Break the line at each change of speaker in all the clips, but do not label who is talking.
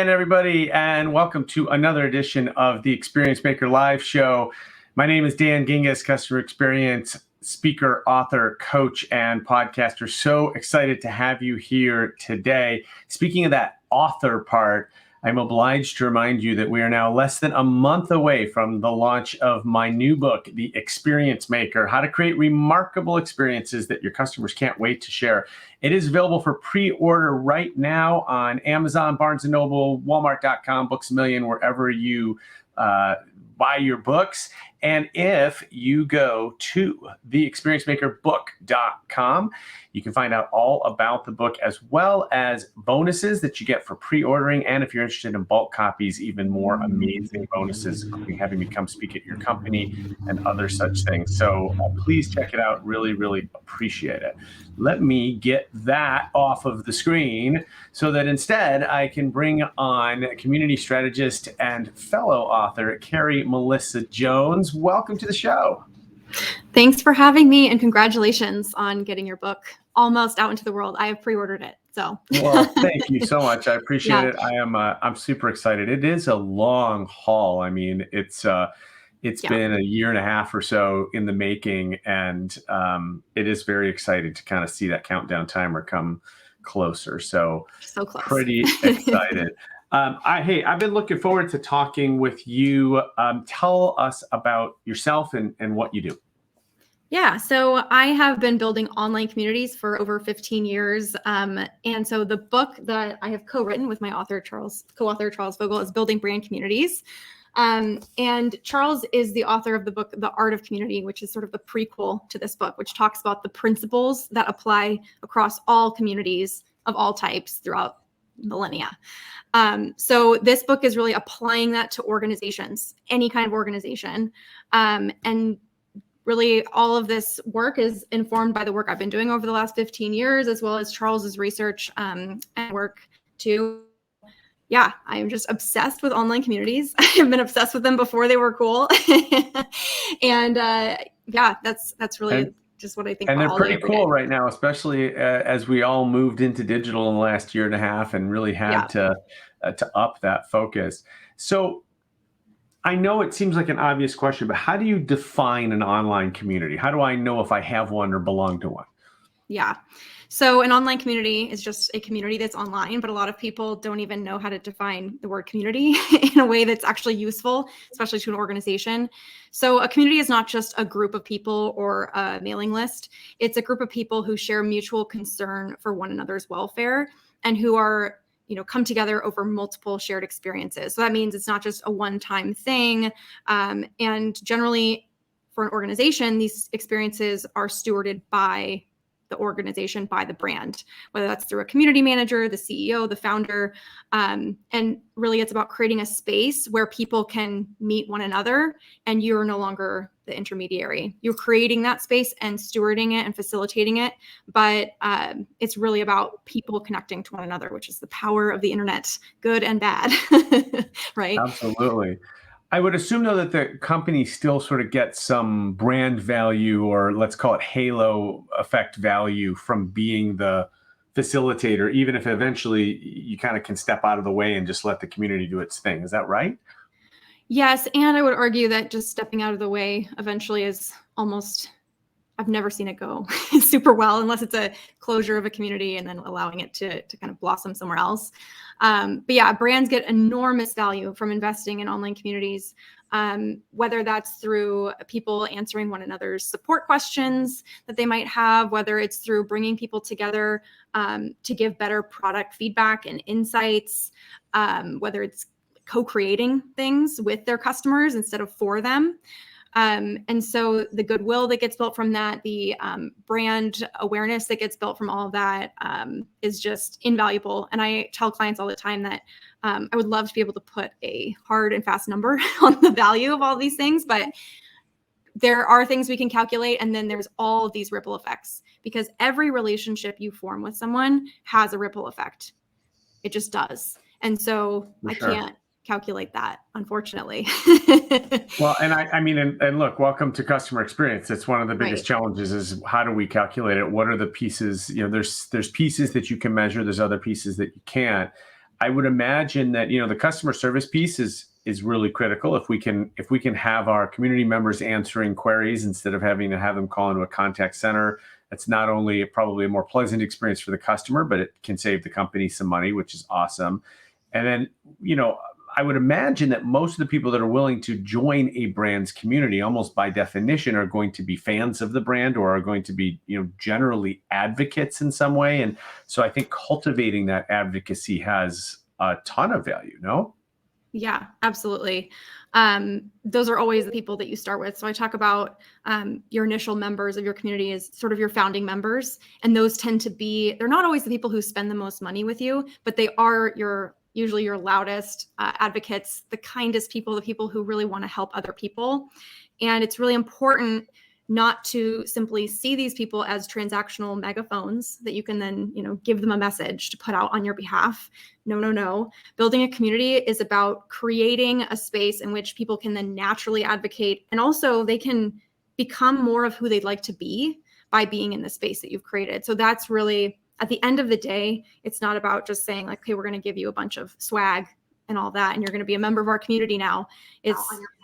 Dan, everybody, and welcome to another edition of the Experience Maker Live Show. My name is Dan Gingiss, customer experience speaker, author, coach, and podcaster. So excited to have you here today. Speaking of that author part, I'm obliged to remind you that we are now less than a month away from the launch of my new book, The Experience Maker, How to Create Remarkable Experiences That Your Customers Can't Wait to Share. It is available for pre-order right now on Amazon, Barnes & Noble, Walmart.com, Books A Million, wherever you buy your books. And if you go to theexperiencemakerbook.com, you can find out all about the book as well as bonuses that you get for pre-ordering. And if you're interested in bulk copies, even more amazing bonuses, including having me come speak at your company and other such things. So please check it out. Really, really appreciate it. Let me get that off of the screen so that instead I can bring on community strategist and fellow author, Carrie Melissa Jones. Welcome to the show.
Thanks for having me, and congratulations on getting your book almost out into the world. I have pre-ordered it, so.
Well, thank you so much. I appreciate it. I'm super excited. It is a long haul. I mean, it's been a year and a half or so in the making, and it is very exciting to kind of see that countdown timer come closer. So
close.
Pretty excited. I've been looking forward to talking with you. Tell us about yourself and what you do.
Yeah, so I have been building online communities for over 15 years. And so the book that I have co-written with my co-author Charles Vogel is Building Brand Communities. And Charles is the author of the book, The Art of Community, which is sort of the prequel to this book, which talks about the principles that apply across all communities of all types throughout millennia. So this book is really applying that to organizations, any kind of organization. And really all of this work is informed by the work I've been doing over the last 15 years, as well as Charles's research and work too. Yeah, I'm just obsessed with online communities. I've been obsessed with them before they were cool. And that's really just what I think.
And they're pretty cool right now, especially as we all moved into digital in the last year and a half and really had to up that focus. So I know it seems like an obvious question, but how do you define an online community? How do I know if I have one or belong to one?
Yeah. So an online community is just a community that's online, but a lot of people don't even know how to define the word community in a way that's actually useful, especially to an organization. So a community is not just a group of people or a mailing list. It's a group of people who share mutual concern for one another's welfare and who are come together over multiple shared experiences. So that means it's not just a one-time thing. And generally for an organization, these experiences are stewarded by the organization, by the brand, whether that's through a community manager, the CEO, the founder. And really it's about creating a space where people can meet one another and you're no longer the intermediary. You're creating that space and stewarding it and facilitating it. But it's really about people connecting to one another, which is the power of the internet, good and bad, right?
Absolutely. I would assume, though, that the company still sort of gets some brand value, or let's call it halo effect value, from being the facilitator, even if eventually you kind of can step out of the way and just let the community do its thing. Is that right?
Yes. And I would argue that just stepping out of the way eventually is almost, I've never seen it go super well unless it's a closure of a community and then allowing it to kind of blossom somewhere else. But yeah, brands get enormous value from investing in online communities, whether that's through people answering one another's support questions that they might have, whether it's through bringing people together to give better product feedback and insights, whether it's co-creating things with their customers instead of for them. And so the goodwill that gets built from that, the brand awareness that gets built from all of that is just invaluable. And I tell clients all the time that I would love to be able to put a hard and fast number on the value of all these things, but there are things we can calculate. And then there's all of these ripple effects, because every relationship you form with someone has a ripple effect. It just does. And so I can't calculate that, unfortunately.
Well, and I mean, and look, welcome to customer experience. It's one of the biggest challenges is how do we calculate it? What are the pieces? There's pieces that you can measure. There's other pieces that you can't. I would imagine that, the customer service piece is really critical. If we can have our community members answering queries instead of having to have them call into a contact center, that's not only probably a more pleasant experience for the customer, but it can save the company some money, which is awesome. And then, I would imagine that most of the people that are willing to join a brand's community, almost by definition, are going to be fans of the brand or are going to be, generally advocates in some way. And so I think cultivating that advocacy has a ton of value, no?
Yeah, absolutely. Those are always the people that you start with. So I talk about your initial members of your community as sort of your founding members. And those tend to be, they're not always the people who spend the most money with you, but they are usually your loudest advocates, the kindest people, the people who really want to help other people. And it's really important not to simply see these people as transactional megaphones that you can then, give them a message to put out on your behalf. No. Building a community is about creating a space in which people can then naturally advocate, and also they can become more of who they'd like to be by being in the space that you've created. So that's really, at the end of the day, it's not about just saying like, okay, we're going to give you a bunch of swag and all that, and you're going to be a member of our community now. It's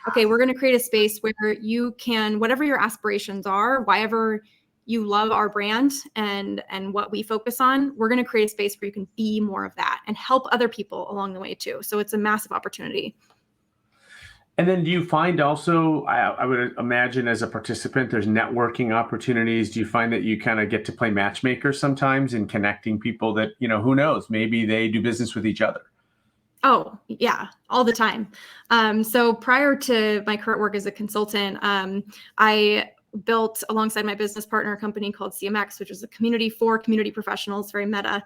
okay, we're going to create a space where you can, whatever your aspirations are, whatever you love our brand and what we focus on, we're going to create a space where you can be more of that and help other people along the way too. So it's a massive opportunity.
And then do you find also, I would imagine as a participant, there's networking opportunities. Do you find that you kind of get to play matchmaker sometimes in connecting people that, who knows, maybe they do business with each other?
Oh, yeah, all the time. So prior to my current work as a consultant, I built alongside my business partner a company called CMX, which is a community for community professionals, very meta,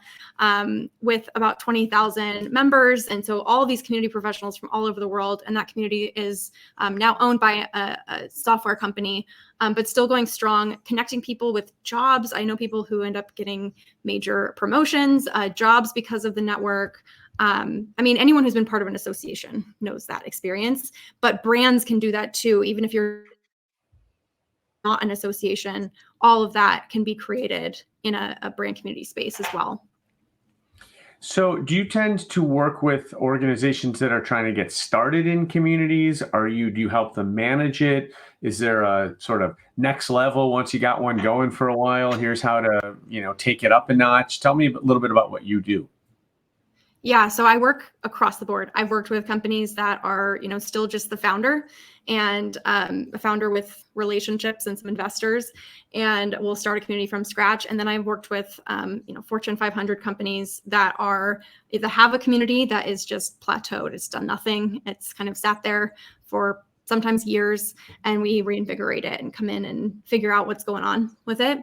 with about 20,000 members. And so all of these community professionals from all over the world, and that community is now owned by a software company, but still going strong, connecting people with jobs. I know people who end up getting major promotions, jobs because of the network. Anyone who's been part of an association knows that experience, but brands can do that too. Even if you're not an association, all of that can be created in a brand community space as well.
So do you tend to work with organizations that are trying to get started in communities? Do you help them manage it? Is there a sort of next level once you got one going for a while? Here's how to, take it up a notch. Tell me a little bit about what you do.
Yeah, so I work across the board. I've worked with companies that are, still just the founder and a founder with relationships and some investors, and we'll start a community from scratch. And then I've worked with, Fortune 500 companies that have a community that is just plateaued. It's done nothing. It's kind of sat there for sometimes years, and we reinvigorate it and come in and figure out what's going on with it.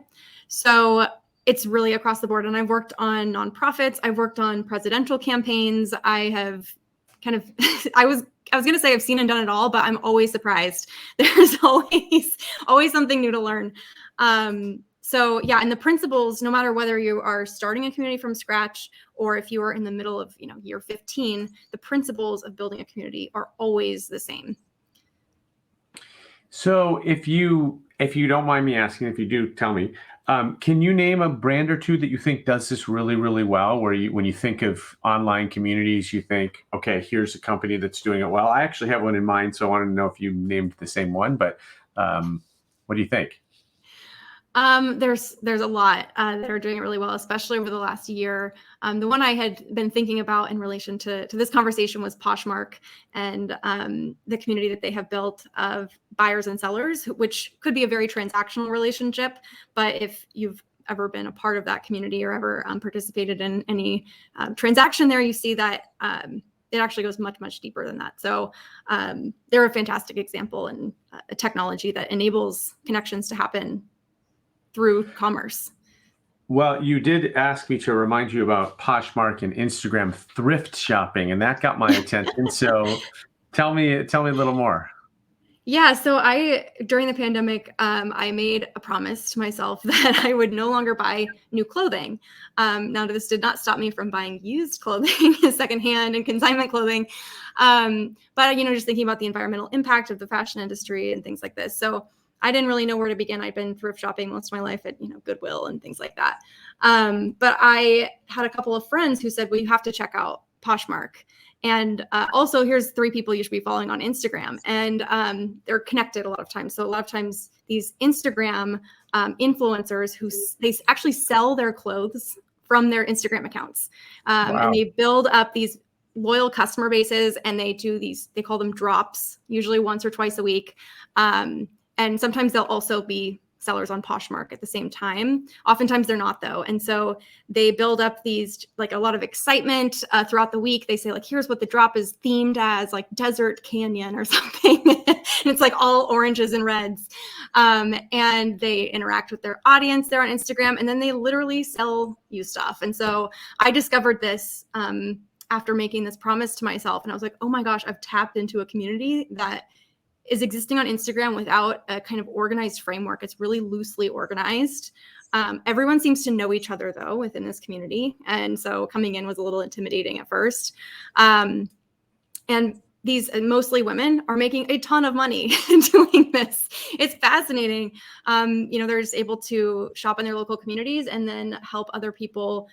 So it's really across the board. And I've worked on nonprofits. I've worked on presidential campaigns. I have kind of, I was going to say I've seen and done it all, but I'm always surprised. There's always something new to learn. So yeah, and the principles, no matter whether you are starting a community from scratch or if you are in the middle of, year 15, the principles of building a community are always the same.
So if you don't mind me asking, if you do, tell me, can you name a brand or two that you think does this really, really well, where when you think of online communities, you think, okay, here's a company that's doing it well? I actually have one in mind, so I wanted to know if you named the same one, but what do you think?
There's a lot that are doing it really well, especially over the last year. The one I had been thinking about in relation to this conversation was Poshmark and the community that they have built of buyers and sellers, which could be a very transactional relationship. But if you've ever been a part of that community or ever participated in any transaction there, you see that it actually goes much, much deeper than that. So they're a fantastic example and a technology that enables connections to happen through commerce.
Well, you did ask me to remind you about Poshmark and Instagram thrift shopping, and that got my attention. So tell me a little more.
Yeah, so during the pandemic, I made a promise to myself that I would no longer buy new clothing. Now, this did not stop me from buying used clothing, secondhand and consignment clothing. But, just thinking about the environmental impact of the fashion industry and things like this. So I didn't really know where to begin. I'd been thrift shopping most of my life at, Goodwill and things like that. But I had a couple of friends who said, well, you have to check out Poshmark. And also, here's 3 people you should be following on Instagram. And they're connected a lot of times. So a lot of times these Instagram influencers they actually sell their clothes from their Instagram accounts.
Wow.
And they build up these loyal customer bases, and they call them drops, usually once or twice a week. And sometimes they'll also be sellers on Poshmark at the same time. Oftentimes they're not, though. And so they build up these, like, a lot of excitement throughout the week. They say, like, here's what the drop is themed as, like Desert Canyon or something. And it's like all oranges and reds. And they interact with their audience there on Instagram, and then they literally sell you stuff. And so I discovered this after making this promise to myself. And I was like, oh my gosh, I've tapped into a community that is existing on Instagram without a kind of organized framework. It's really loosely organized. Everyone seems to know each other, though, within this community. And so coming in was a little intimidating at first. And these mostly women are making a ton of money doing this. It's fascinating. They're just able to shop in their local communities and then help other people.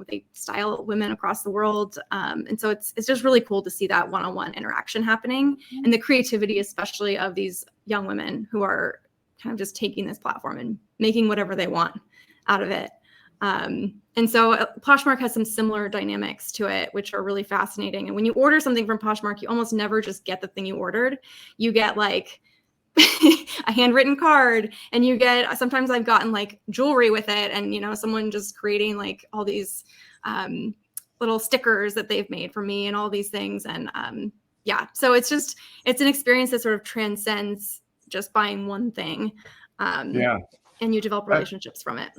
They style women across the world. And so it's just really cool to see that one-on-one interaction happening, and the creativity, especially of these young women who are kind of just taking this platform and making whatever they want out of it. And so Poshmark has some similar dynamics to it, which are really fascinating. And when you order something from Poshmark, you almost never just get the thing you ordered. You get like a handwritten card, and sometimes I've gotten like jewelry with it, and, someone just creating like all these little stickers that they've made for me and all these things. And so it's an experience that sort of transcends just buying one thing. And you develop relationships from it.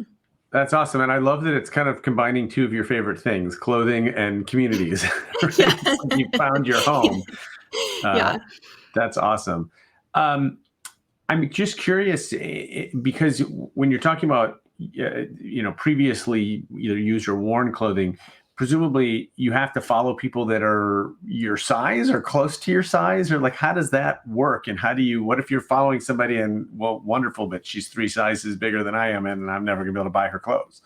That's awesome. And I love that it's kind of combining 2 of your favorite things, clothing and communities. Right? You found your home. That's awesome. I'm just curious, because when you're talking about, previously either used or worn clothing, presumably you have to follow people that are your size or close to your size, or like, how does that work? And what if you're following somebody and, well, wonderful, but she's 3 sizes bigger than I am, and I'm never gonna be able to buy her clothes?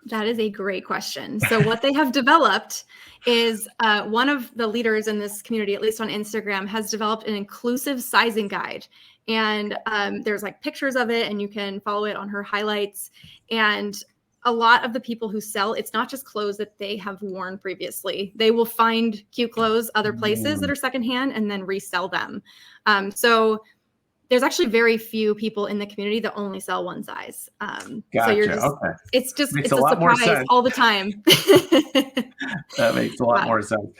That is a great question. So what they have developed is one of the leaders in this community, at least on Instagram, has developed an inclusive sizing guide. And there's like pictures of it, and you can follow it on her highlights. And a lot of the people who sell, it's not just clothes that they have worn previously. They will find cute clothes other places that are secondhand and then resell them. So there's actually very few people in the community that only sell one size.
Gotcha.
So it's a
lot more
surprise
sense.
all the time.
That makes a lot more sense.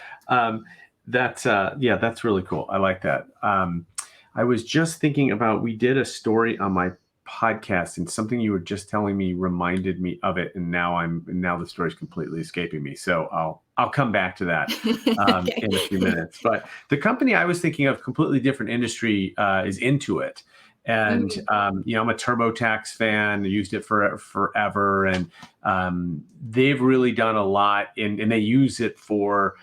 That's really cool. I like that. I was just thinking about, we did a story on my podcast, and something you were just telling me reminded me of it, and now the story's completely escaping me. So I'll come back to that in a few minutes. But the company I was thinking of, completely different industry, is Intuit. And I'm a TurboTax fan. I used it for forever, and they've really done a lot and they use it for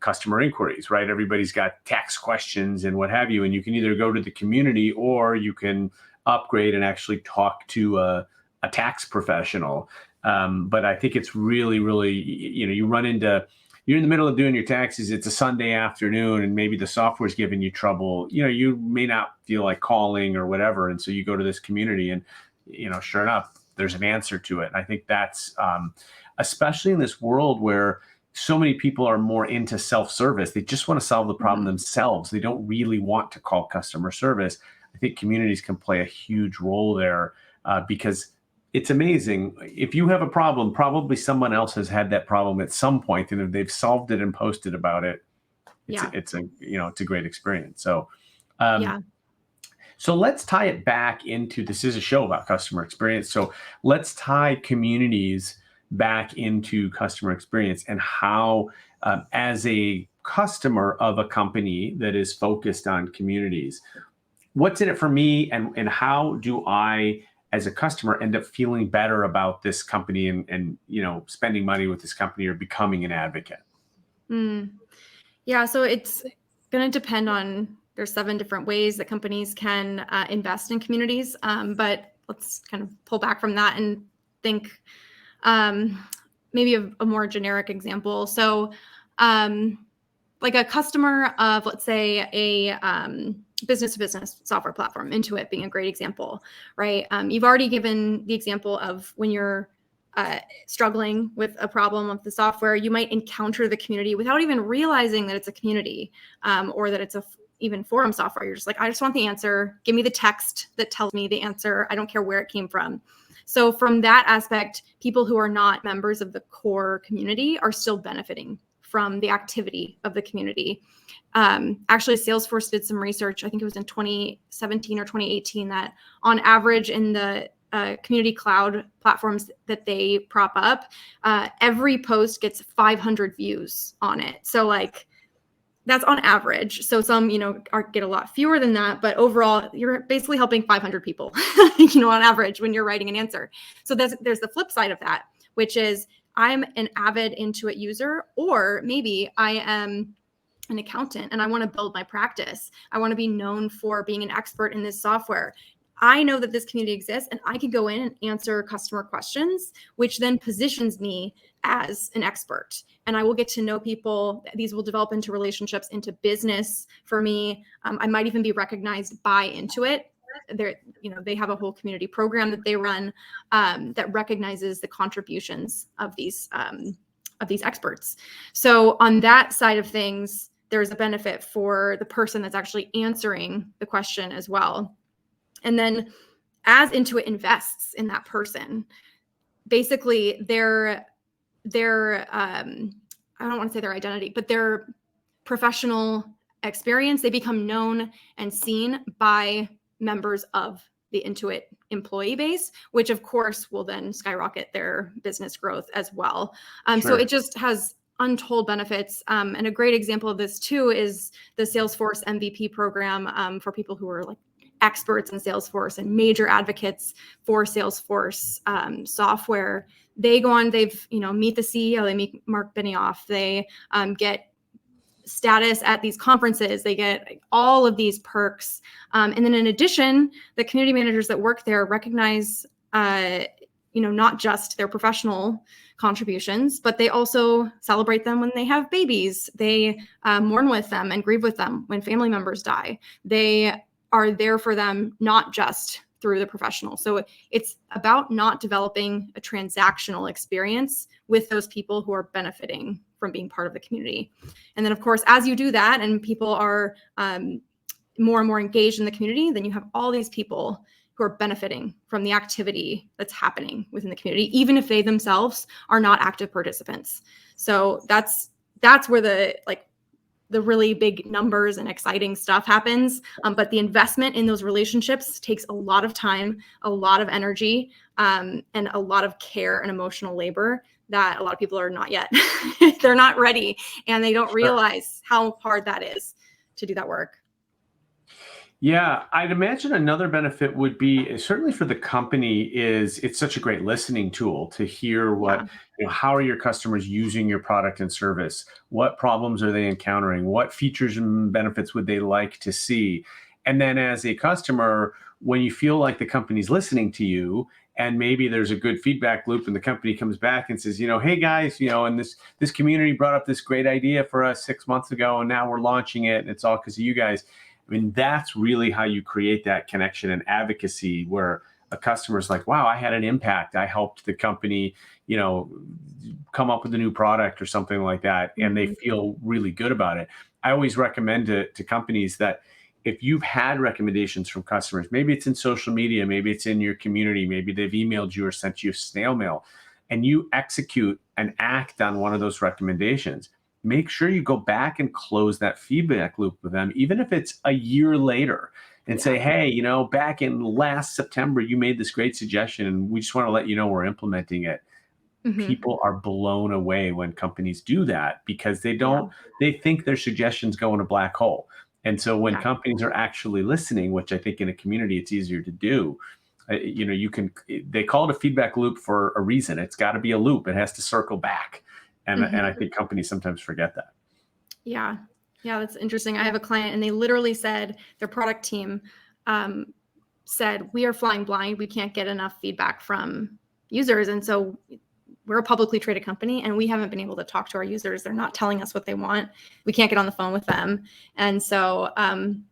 customer inquiries, right? Everybody's got tax questions and what have you, and you can either go to the community or you can upgrade and actually talk to a tax professional. But I think it's really, really, you're in the middle of doing your taxes. It's a Sunday afternoon, and maybe the software's giving you trouble. You may not feel like calling or whatever. And so you go to this community, and, sure enough, there's an answer to it. And I think that's, especially in this world where so many people are more into self-service. They just want to solve the problem themselves. They don't really want to call customer service. I think communities can play a huge role there, because it's amazing. If you have a problem, probably someone else has had that problem at some point, and if they've solved it and posted about it, it's a great experience. So, So let's tie it back into, this is a show about customer experience. So let's tie communities back into customer experience, and how, as a customer of a company that is focused on communities, what's in it for me, and how do I, as a customer, end up feeling better about this company and spending money with this company or becoming an advocate?
Yeah, so it's going to depend on, there's 7 different ways that companies can invest in communities. But let's kind of pull back from that and think maybe a more generic example. So like a customer of, let's say, a business-to-business software platform, Intuit being a great example, right? You've already given the example of when you're struggling with a problem of the software, you might encounter the community without even realizing that it's a community or that it's even forum software. You're just like, I just want the answer. Give me the text that tells me the answer. I don't care where it came from. So from that aspect, people who are not members of the core community are still benefiting from the activity of the community. Actually, Salesforce did some research, I think it was in 2017 or 2018, that on average in the community cloud platforms that they prop up, every post gets 500 views on it. So like, that's on average. So some, get a lot fewer than that, but overall, you're basically helping 500 people, on average when you're writing an answer. So there's the flip side of that, which is I'm an avid Intuit user, or maybe I am an accountant and I want to build my practice. I want to be known for being an expert in this software. I know that this community exists and I can go in and answer customer questions, which then positions me as an expert. And I will get to know people. These will develop into relationships, into business for me. I might even be recognized by Intuit. They have a whole community program that they run that recognizes the contributions of these experts. So on that side of things, there's a benefit for the person that's actually answering the question as well. And then as Intuit invests in that person, basically their I don't want to say their identity, but their professional experience, they become known and seen by members of the Intuit employee base, which of course will then skyrocket their business growth as well.
Sure.
So it just has untold benefits. And a great example of this too is the Salesforce Mvp program for people who are like experts in Salesforce and major advocates for Salesforce software. They go on, meet the CEO, they meet Mark Benioff, they get status at these conferences, they get all of these perks. And then in addition, the community managers that work there recognize, not just their professional contributions, but they also celebrate them when they have babies. They mourn with them and grieve with them when family members die. They are there for them, not just through the professional. So it's about not developing a transactional experience with those people who are benefiting from being part of the community. And then of course, as you do that and people are more and more engaged in the community, then you have all these people who are benefiting from the activity that's happening within the community, even if they themselves are not active participants. So that's where the really big numbers and exciting stuff happens. But the investment in those relationships takes a lot of time, a lot of energy, and a lot of care and emotional labor that a lot of people are not yet. They're not ready, and they don't realize how hard that is to do that work.
Yeah, I'd imagine another benefit would be, certainly for the company, is it's such a great listening tool to hear what, how are your customers using your product and service? What problems are they encountering? What features and benefits would they like to see? And then as a customer, when you feel like the company's listening to you, and maybe there's a good feedback loop and the company comes back and says, hey guys, and this community brought up this great idea for us 6 months ago, and now we're launching it, and it's all because of you guys. I mean, that's really how you create that connection and advocacy where a customer's like, wow, I had an impact. I helped the company, come up with a new product or something like that. And they feel really good about it. I always recommend to companies that if you've had recommendations from customers, maybe it's in social media, maybe it's in your community, maybe they've emailed you or sent you snail mail, and you execute and act on one of those recommendations, make sure you go back and close that feedback loop with them, even if it's a year later, and say, hey, back in last September, you made this great suggestion, and we just want to let you know we're implementing it. People are blown away when companies do that because they think their suggestions go in a black hole. And so when companies are actually listening, which I think in a community, it's easier to do, they call it a feedback loop for a reason. It's got to be a loop. It has to circle back. And I think companies sometimes forget that.
Yeah, that's interesting. I have a client and they literally said, their product team we are flying blind. We can't get enough feedback from users. And so we're a publicly traded company and we haven't been able to talk to our users. They're not telling us what they want. We can't get on the phone with them. And so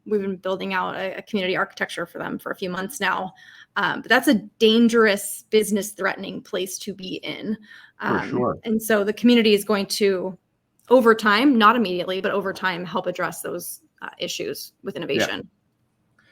we've been building out a community architecture for them for a few months now. But that's a dangerous, business threatening place to be in.
For sure.
And so the community is going to, over time, not immediately, but over time, help address those issues with innovation.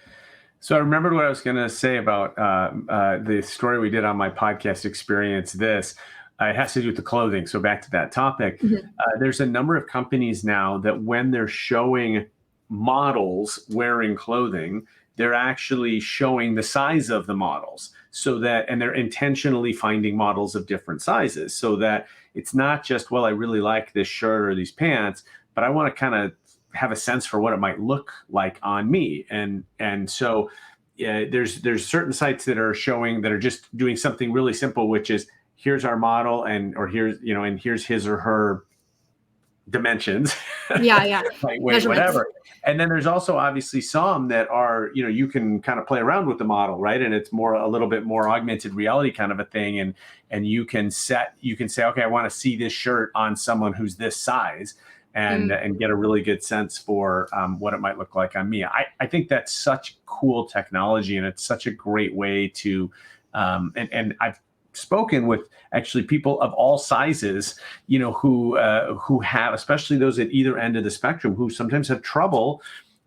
Yeah. So I remembered what I was going to say about the story we did on my podcast Experience This. It has to do with the clothing. So back to that topic. Mm-hmm. There's a number of companies now that when they're showing models wearing clothing, they're actually showing the size of the models so that, and they're intentionally finding models of different sizes so that it's not just, well, I really like this shirt or these pants, but I want to kind of have a sense for what it might look like on me. And so there's certain sites that are showing that are just doing something really simple, which is here's our model or here's, and here's his or her dimensions.
Yeah.
Like weight, whatever. And then there's also obviously some that are, you can kind of play around with the model, right? And it's a little bit more augmented reality kind of a thing. And you can say, okay, I want to see this shirt on someone who's this size and get a really good sense for what it might look like on me. I think that's such cool technology, and it's such a great way to, and I've spoken with actually people of all sizes, who have, especially those at either end of the spectrum, who sometimes have trouble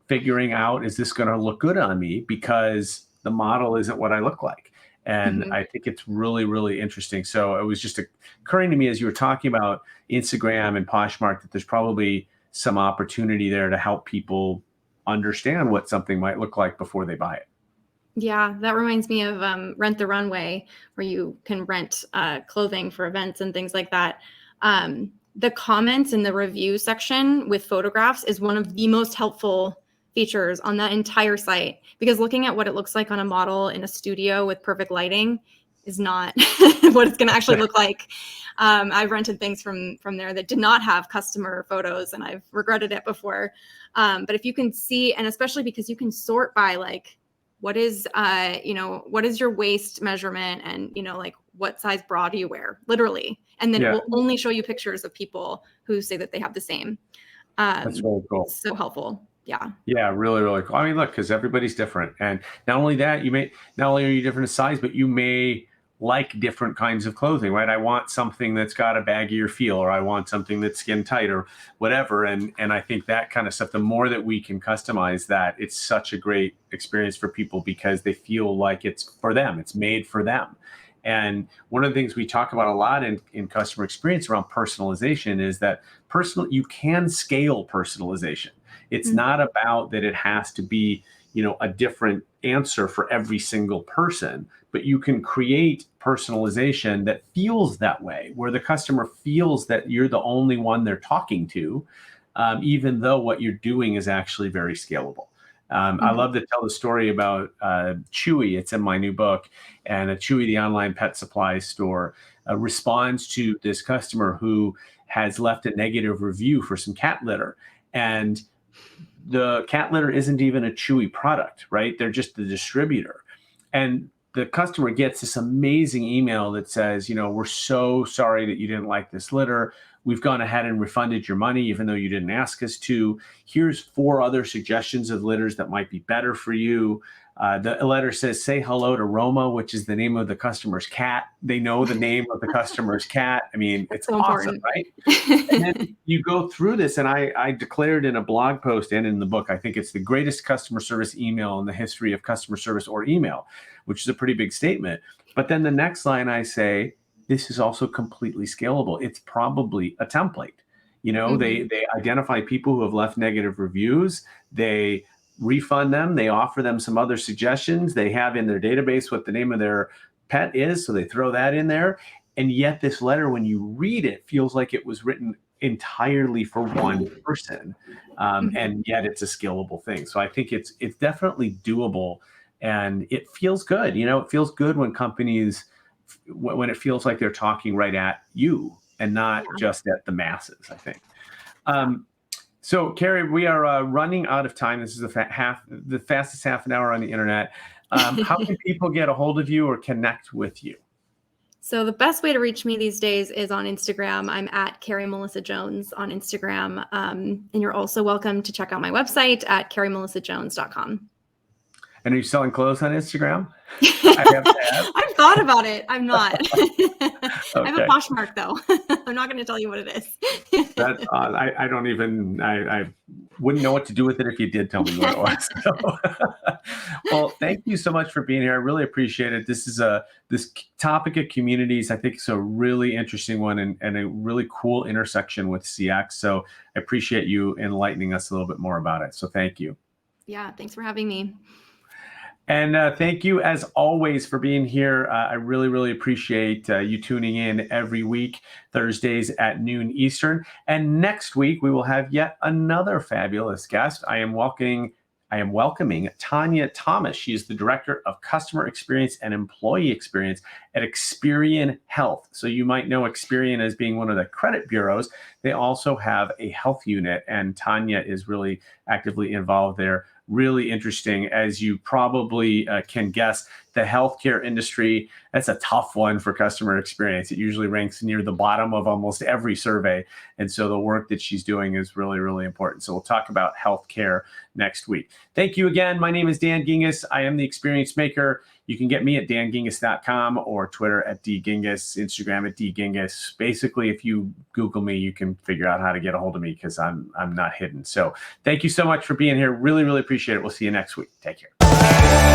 figuring out, is this going to look good on me because the model isn't what I look like. And I think it's really, really interesting. So it was just occurring to me as you were talking about Instagram and Poshmark that there's probably some opportunity there to help people understand what something might look like before they buy it.
Yeah, that reminds me of Rent the Runway, where you can rent clothing for events and things like that. The comments in the review section with photographs is one of the most helpful features on that entire site, because looking at what it looks like on a model in a studio with perfect lighting is not what it's going to actually look like. I've rented things from there that did not have customer photos, and I've regretted it before. But if you can see, and especially because you can sort by like, what is your waist measurement, and like what size bra do you wear, literally, and then it will only show you pictures of people who say that they have the same.
That's really cool.
It's so helpful.
Yeah, really, really cool. I mean, look, because everybody's different, and not only that, not only are you different in size, but you may like different kinds of clothing, right? I want something that's got a baggier feel, or I want something that's skin tight, or whatever. And I think that kind of stuff, the more that we can customize that, it's such a great experience for people because they feel like it's for them, it's made for them. And one of the things we talk about a lot in customer experience around personalization is that you can scale personalization. It's not about that it has to be, a different answer for every single person, but you can create personalization that feels that way, where the customer feels that you're the only one they're talking to, even though what you're doing is actually very scalable. I love to tell the story about Chewy. It's in my new book. And Chewy, the online pet supply store, responds to this customer who has left a negative review for some cat litter. And the cat litter isn't even a Chewy product, right? They're just the distributor. And the customer gets this amazing email that says, we're so sorry that you didn't like this litter. We've gone ahead and refunded your money, even though you didn't ask us to. Here's 4 other suggestions of litters that might be better for you. The letter says, say hello to Roma, which is the name of the customer's cat. They know the name of the customer's cat. I mean, it's so awesome, right? And then you go through this, and I declared in a blog post and in the book, I think it's the greatest customer service email in the history of customer service or email, which is a pretty big statement. But then the next line I say, this is also completely scalable. It's probably a template. They identify people who have left negative reviews. They refund them. They offer them some other suggestions. They have in their database what the name of their pet is, so they throw that in there. And yet this letter, when you read it, feels like it was written entirely for one person. And yet it's a scalable thing. So I think it's definitely doable, and it feels good. It feels good when companies, when it feels like they're talking right at you and not just at the masses, I think. So, Carrie, we are running out of time. This is the fastest half an hour on the internet. How can people get a hold of you or connect with you?
So the best way to reach me these days is on Instagram. I'm at Carrie Melissa Jones on Instagram. And you're also welcome to check out my website at carriemelissajones.com.
And are you selling clothes on Instagram? I have to ask.
I've thought about it. I'm not. I have a
Okay.
Poshmark though. I'm not going to tell you what it is.
That's odd. I don't even, I wouldn't know what to do with it if you did tell me what it was. So, well, thank you so much for being here. I really appreciate it. This is this topic of communities, I think is a really interesting one and a really cool intersection with CX. So I appreciate you enlightening us a little bit more about it. So thank you.
Yeah, thanks for having me.
And thank you, as always, for being here. I really, really appreciate you tuning in every week, Thursdays at noon Eastern. And next week, we will have yet another fabulous guest. I am welcoming Tanya Thomas. She is the Director of Customer Experience and Employee Experience at Experian Health. So you might know Experian as being one of the credit bureaus. They also have a health unit, and Tanya is really actively involved there. Really interesting. As you probably can guess, the healthcare industry, that's a tough one for customer experience. It usually ranks near the bottom of almost every survey. And so the work that she's doing is really, really important. So we'll talk about healthcare next week. Thank you again. My name is Dan Gingiss. I am the Experience Maker. You can get me at dangingiss.com or Twitter at dgingiss, Instagram at dgingiss. Basically, if you Google me, you can figure out how to get a hold of me because I'm not hidden. So thank you so much for being here. Really, really appreciate it. We'll see you next week. Take care.